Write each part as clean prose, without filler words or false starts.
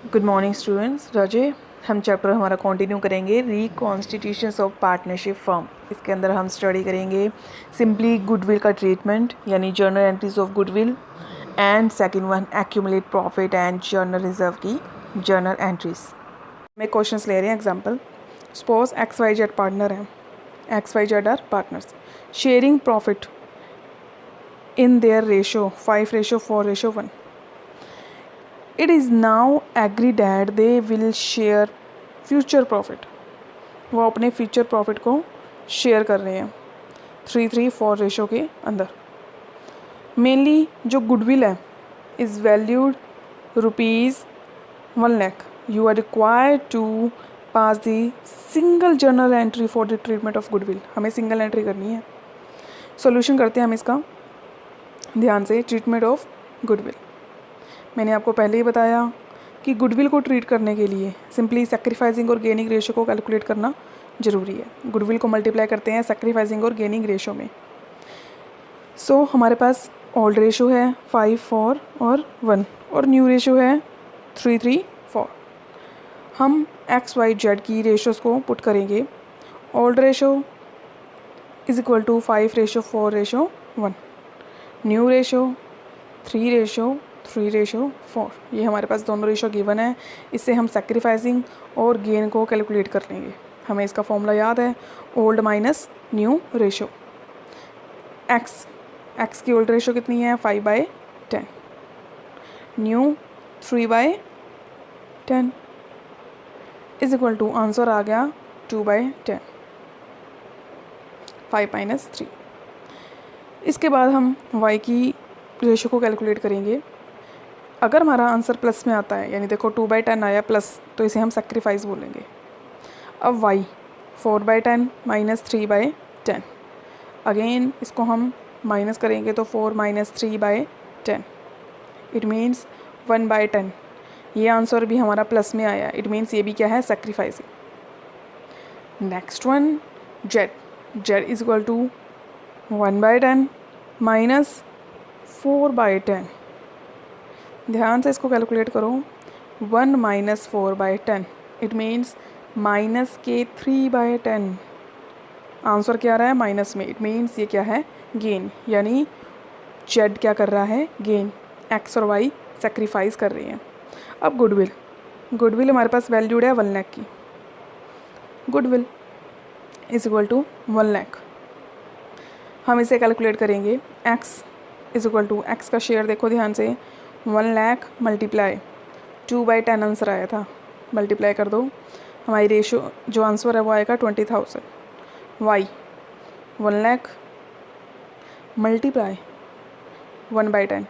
Good morning students. राजे हम chapter हमारा continue करेंगे रिकॉन्स्टिट्यूशंस ऑफ पार्टनरशिप फर्म। इसके अंदर हम स्टडी करेंगे सिंपली गुडविल का ट्रीटमेंट यानी journal entries of goodwill and second one accumulate profit and general reserve की जर्नल एंट्रीज में क्वेश्चंस ले रहे हैं। Example, suppose X Y Z partner हैं, X Y Z are partners sharing profit in their ratio 5:4:1. It is now agreed that they will share future profit. वो अपने future profit को share कर रहे हैं 3:4 रेशो के अंदर। मेनली जो गुडविल है is valued ₹1,00,000. You are required to pass the single journal entry for the treatment of goodwill. हमें सिंगल एंट्री करनी है। सॉल्यूशन करते हैं हम इसका ध्यान से। ट्रीटमेंट ऑफ गुडविल, मैंने आपको पहले ही बताया कि गुडविल को ट्रीट करने के लिए सिंपली सेक्रीफाइसिंग और गेनिंग रेशो को कैलकुलेट करना ज़रूरी है। गुडविल को मल्टीप्लाई करते हैं सेक्रीफाइसिंग और गेनिंग रेशो में। सो हमारे पास ओल्ड रेशो है 5:4 और 1 और न्यू रेशो है 3:4. हम एक्स वाई जेड की रेशोज़ को पुट करेंगे। Old ratio is equal to 5:4:1. New ratio 3:4. ये हमारे पास दोनों रेशो गिवन है। इससे हम सेक्रीफाइसिंग और गेन को कैलकुलेट कर लेंगे। हमें इसका फॉर्मूला याद है, old minus new ratio. X की ओल्ड रेशो कितनी है 5/10, new 3/10 is equal to answer आ गया 2/10, 5 - 3. इसके बाद हम y की रेशो को कैलकुलेट करेंगे। अगर हमारा आंसर प्लस में आता है, यानी देखो 2/10 आया प्लस, तो इसे हम सेक्रीफाइस बोलेंगे। अब y 4/10 माइनस 3/10, अगेन इसको हम माइनस करेंगे तो 4 - 3/10, इट मीन्स 1/10. ये आंसर भी हमारा प्लस में आया, इट मीन्स ये भी क्या है sacrificing. Next one Z is equal to 1/10 minus 4/10. ध्यान से इसको कैलकुलेट करो। 1 - 4/10 इट मीन्स माइनस के 3/10. आंसर क्या आ रहा है माइनस में, इट मीन्स ये क्या है गेन, यानी जेड क्या कर रहा है गेन, एक्स और वाई सेक्रीफाइस कर रही हैं। अब गुडविल हमारे पास वैल्यूड है 1,00,000 की। Goodwill is equal to 1,00,000. हम इसे कैलकुलेट करेंगे। X is equal to, X का शेयर देखो ध्यान से, 1,00,000 मल्टीप्लाई 2/10 आंसर आया था, मल्टीप्लाई कर दो, हमारी रेशो जो आंसर है वो आएगा 20,000. Y 1,00,000 multiply 1/10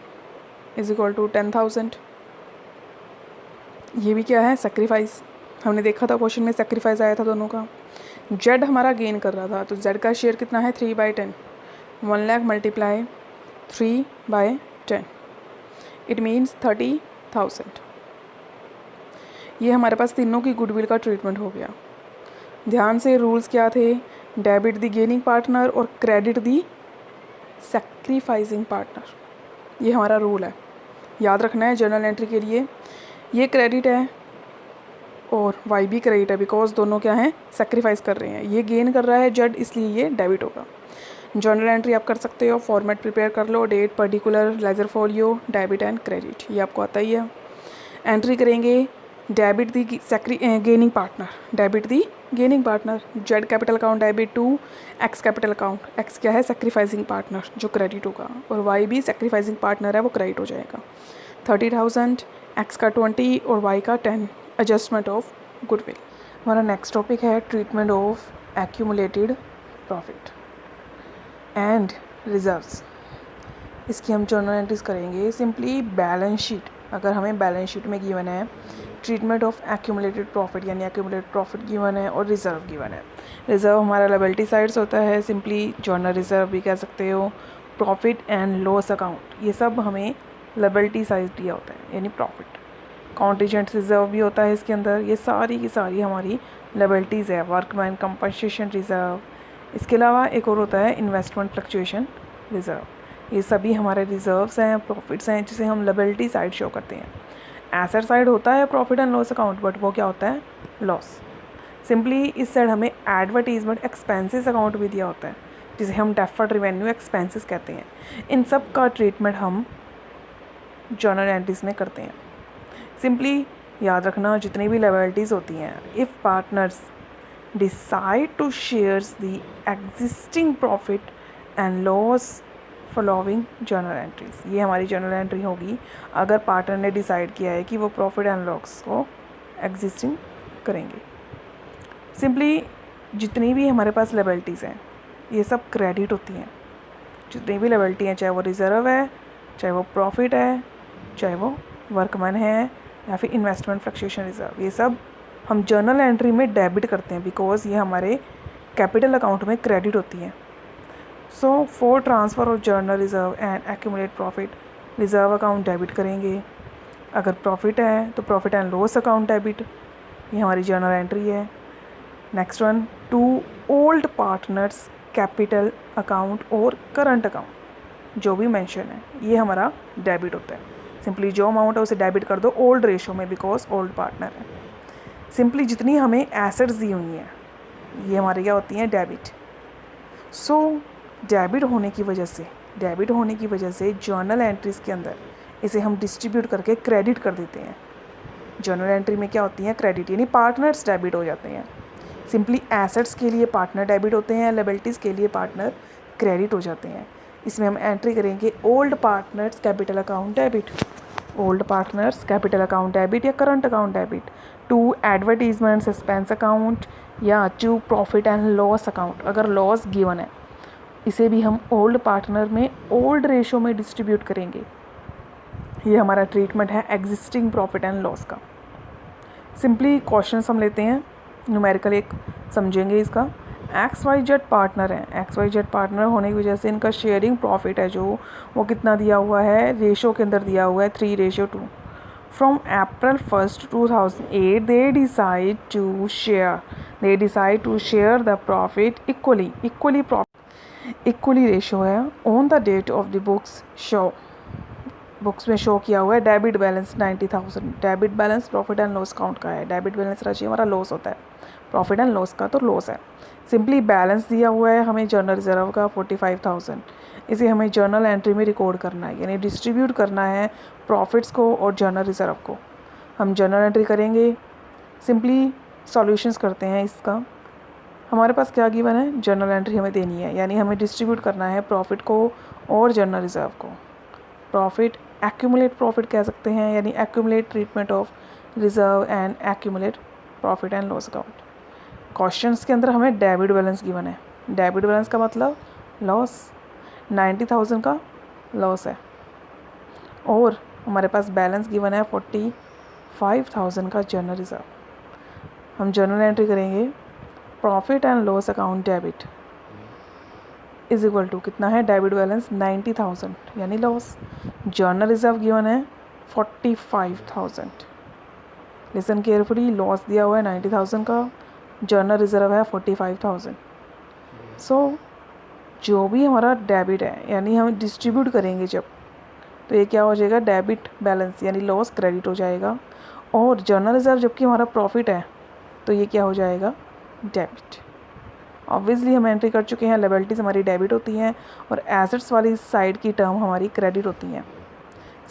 is equal to 10,000. ये भी क्या है सेक्रीफाइस। हमने देखा था क्वेश्चन में सेक्रीफाइस आया था दोनों का। जेड हमारा गेन कर रहा था, तो जेड का शेयर कितना है 3/10. 1,00,000 मल्टीप्लाई 3/10 इट मीन्स 30,000. ये हमारे पास तीनों की गुडविल का ट्रीटमेंट हो गया। ध्यान से रूल्स क्या थे, डेबिट दी गेनिंग पार्टनर और क्रेडिट दी सेक्रीफाइसिंग पार्टनर। ये हमारा रूल है, याद रखना है जर्नल एंट्री के लिए। ये क्रेडिट है और वाई भी क्रेडिट है, बिकॉज दोनों क्या हैं सेक्रीफाइस कर रहे हैं। ये गेन कर रहा है जेड, इसलिए ये डेबिट होगा। जर्नल एंट्री आप कर सकते हो, फॉर्मेट प्रिपेयर कर लो, date, particular, ledger folio, debit and credit, ये आपको आता ही है। एंट्री करेंगे debit the gaining partner, debit the gaining partner, Z capital account debit to X capital account, X क्या है सेक्रीफाइसिंग पार्टनर जो क्रेडिट होगा, और वाई भी सेक्रीफाइसिंग पार्टनर है वो क्रेडिट हो जाएगा। 30,000, एक्स का 20 और वाई का 10, एडजस्टमेंट ऑफ गुडविल। हमारा नेक्स्ट टॉपिक है treatment of accumulated profit and reserves. इसकी हम जर्नल एंट्रीज करेंगे। सिंपली बैलेंस शीट, अगर हमें बैलेंस शीट में गिवन है ट्रीटमेंट ऑफ एक्यूमुलेटेड प्रॉफिट, यानी एक्यूमुलेटेड प्रॉफिट गिवन है और रिजर्व गिवन है। रिजर्व हमारा लायबिलिटी साइड्स होता है, सिंपली जर्नल रिजर्व भी कह सकते हो, प्रॉफिट एंड लॉस अकाउंट, ये सब हमें लायबिलिटी साइड दिया होता है, यानी प्रॉफिट। कॉन्टीजेंट रिजर्व भी होता है इसके अंदर। ये सारी की सारी हमारी लायबिलिटीज़ है, वर्कमैन कंपनसेशन रिजर्व। इसके अलावा एक और होता है इन्वेस्टमेंट फ्लक्चुएशन रिजर्व। ये सभी हमारे रिजर्व्स हैं, प्रॉफिट्स हैं, जिसे हम लायबिलिटी साइड शो करते हैं। एसेट साइड होता है profit and loss account, but वो क्या होता है, लॉस। सिंपली इस साइड हमें एडवर्टीजमेंट एक्सपेंसेस अकाउंट भी दिया होता है, जिसे हम डेफर्ड रेवेन्यू एक्सपेंसेस कहते हैं। इन सब का ट्रीटमेंट हम जर्नल एंट्रीज में करते हैं। सिंपली याद रखना, जितनी भी लायबिलिटीज़ होती हैं, if partners decide to shares the existing profit and loss following journal entries, ये हमारी जर्नल एंट्री होगी अगर पार्टनर ने डिसाइड किया है कि वो प्रॉफिट एंड लॉस को एग्जिस्टिंग करेंगे। सिंपली जितनी भी हमारे पास लायबिलिटीज़ हैं ये सब क्रेडिट होती हैं। जितनी भी लायबिलिटी हैं, चाहे वो रिज़र्व है, चाहे वो प्रॉफिट है, चाहे वो वर्कमैन है, या फिर इन्वेस्टमेंट फ्लक्चुएशन रिजर्व, ये सब हम जर्नल एंट्री में डेबिट करते हैं बिकॉज ये हमारे कैपिटल अकाउंट में क्रेडिट होती हैं। So for transfer of journal reserve and accumulate profit, reserve account debit करेंगे। अगर प्रॉफिट है तो profit and loss account debit, ये हमारी जर्नल एंट्री है। Next one, to old partners capital account और करंट अकाउंट, जो भी मेंशन है ये हमारा डेबिट होता है। सिंपली जो अमाउंट है उसे डेबिट कर दो ओल्ड रेशो में बिकॉज ओल्ड पार्टनर है। सिंपली जितनी हमें एसेट्स दी हुई हैं ये हमारी क्या होती हैं, डेबिट। सो डेबिट होने की वजह से जर्नल एंट्रीज़ के अंदर इसे हम डिस्ट्रीब्यूट करके क्रेडिट कर देते हैं। जर्नल एंट्री में क्या होती हैं, क्रेडिट, यानी पार्टनर्स डेबिट हो जाते हैं। सिंपली एसेट्स के लिए पार्टनर डेबिट होते हैं, लायबिलिटीज़ के लिए पार्टनर क्रेडिट हो जाते हैं। इसमें हम एंट्री करेंगे old partners capital account debit, old partners capital account debit या current account debit, to advertisement expense account या to profit and loss account. अगर लॉस गिवन है इसे भी हम ओल्ड पार्टनर में ओल्ड रेशो में डिस्ट्रीब्यूट करेंगे। ये हमारा ट्रीटमेंट है एग्जिस्टिंग प्रॉफिट एंड लॉस का। सिंपली क्वेश्चन हम लेते हैं, न्यूमेरिकल एक समझेंगे इसका। XYZ पार्टनर है, XYZ पार्टनर होने की वजह से इनका शेयरिंग प्रॉफिट है जो वो कितना दिया हुआ है, रेशो के अंदर दिया हुआ है 3:2। From April 1st 2008 they decide to share the profit equally ratio है। On the date of the books में शो किया हुआ है debit balance 90,000। Debit balance profit and loss account का है, डेबिट बैलेंस राशि हमारा लॉस होता है, प्रॉफिट एंड लॉस का तो लॉस है। सिंपली बैलेंस दिया हुआ है हमें जर्नल रिजर्व का 45,000, इसे हमें जर्नल एंट्री में रिकॉर्ड करना है, यानी डिस्ट्रीब्यूट करना है प्रॉफिट्स को और जर्नल रिजर्व को। हम जर्नल एंट्री करेंगे, सिंपली सॉल्यूशंस करते हैं इसका। हमारे पास क्या गिवन है, जर्नल एंट्री हमें देनी है, यानी हमें डिस्ट्रीब्यूट करना है प्रॉफिट को और जर्नल रिजर्व को। प्रॉफिट एक्यूमुलेट प्रॉफिट कह सकते हैं, यानी accumulate treatment of reserve and accumulate profit and loss account. Questions के अंदर हमें डेबिट बैलेंस गिवन है, डेबिट बैलेंस का मतलब लॉस, 90,000 का लॉस है, और हमारे पास बैलेंस गिवन है 45,000 का जर्नल रिजर्व। हम जर्नल एंट्री करेंगे, profit and loss account debit is equal to कितना है, डेबिट बैलेंस 90,000 यानी लॉस, जर्नल रिजर्व गिवन है 45,000। लिसन केयरफुली, लॉस दिया हुआ है 90,000 का, जर्नल रिजर्व है 45,000। सो जो भी हमारा डेबिट है, यानी हम डिस्ट्रीब्यूट करेंगे जब, तो ये क्या हो जाएगा, डेबिट बैलेंस यानी लॉस क्रेडिट हो जाएगा, और जर्नल रिजर्व जबकि हमारा प्रॉफिट है तो ये क्या हो जाएगा, डेबिट। ऑब्वियसली हम एंट्री कर चुके हैं, लायबिलिटीज़ हमारी डेबिट होती हैं और एसेट्स वाली साइड की टर्म हमारी क्रेडिट होती हैं।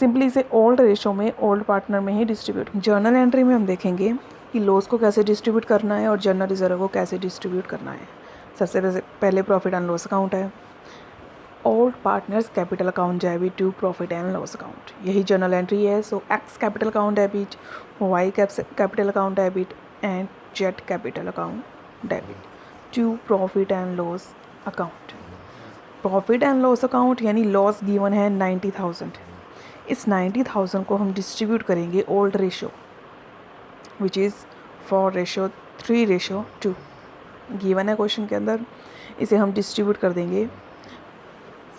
सिंपली इसे ओल्ड रेशो में ओल्ड पार्टनर में ही डिस्ट्रीब्यूट। जर्नल एंट्री में हम देखेंगे कि लॉस को कैसे डिस्ट्रीब्यूट करना है और जर्नल रिजर्व को कैसे डिस्ट्रीब्यूट करना है। सबसे पहले प्रॉफिट एंड लॉस अकाउंट है, old partners capital account debit to profit and loss account, यही जर्नल एंट्री है। So X capital account debit, Y capital account debit and Z capital account debit to profit and loss account. Profit and loss account यानी loss given है 90,000, इस 90,000 को हम distribute करेंगे old ratio which is 4:3:2 गिवन है question के अंदर। इसे हम डिस्ट्रीब्यूट कर देंगे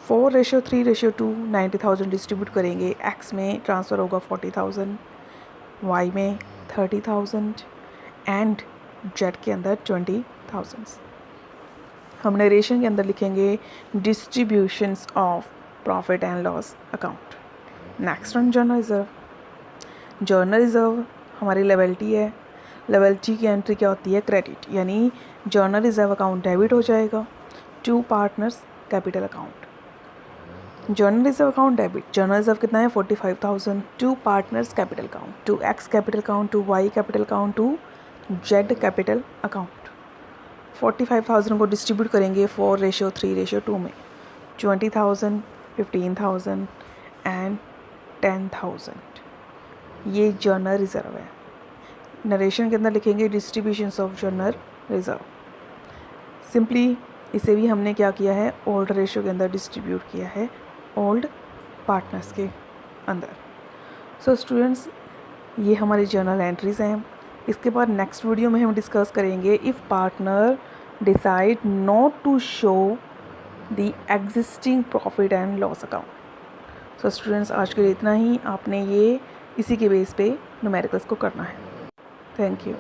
4:3:2, 90,000 डिस्ट्रीब्यूट करेंगे, एक्स में ट्रांसफ़र होगा 40,000, वाई में 30,000 एंड जेड के अंदर 20,000। हम नरेशन के अंदर लिखेंगे distributions of profit and loss account. Next one journal reserve. Journal reserve हमारी लेवल टी है, लेवल टी की एंट्री क्या होती है, क्रेडिट, यानी जर्नल रिज़र्व अकाउंट डेबिट हो जाएगा to partners capital account. Journal reserve account debit, journal reserve कितना है 45,000 to partners capital account, to X capital account, to Y capital account, to Z capital account. 45,000 को distribute करेंगे 4:3:2 में, 20,000, 15,000 and 10,000। ये journal reserve है। Narration के अंदर लिखेंगे distributions of journal reserve. Simply इसे भी हमने क्या किया है, ओल्ड रेशियो के अंदर डिस्ट्रीब्यूट किया है, ओल्ड पार्टनर्स के अंदर। सो स्टूडेंट्स, ये हमारी जर्नल एंट्रीज़ हैं। इसके बाद नेक्स्ट वीडियो में हम डिस्कस करेंगे if partner decide not to show the existing profit and loss account. So students, आज के लिए इतना ही। आपने ये इसी के बेस पे न्यूमेरिकल्स को करना है। Thank you.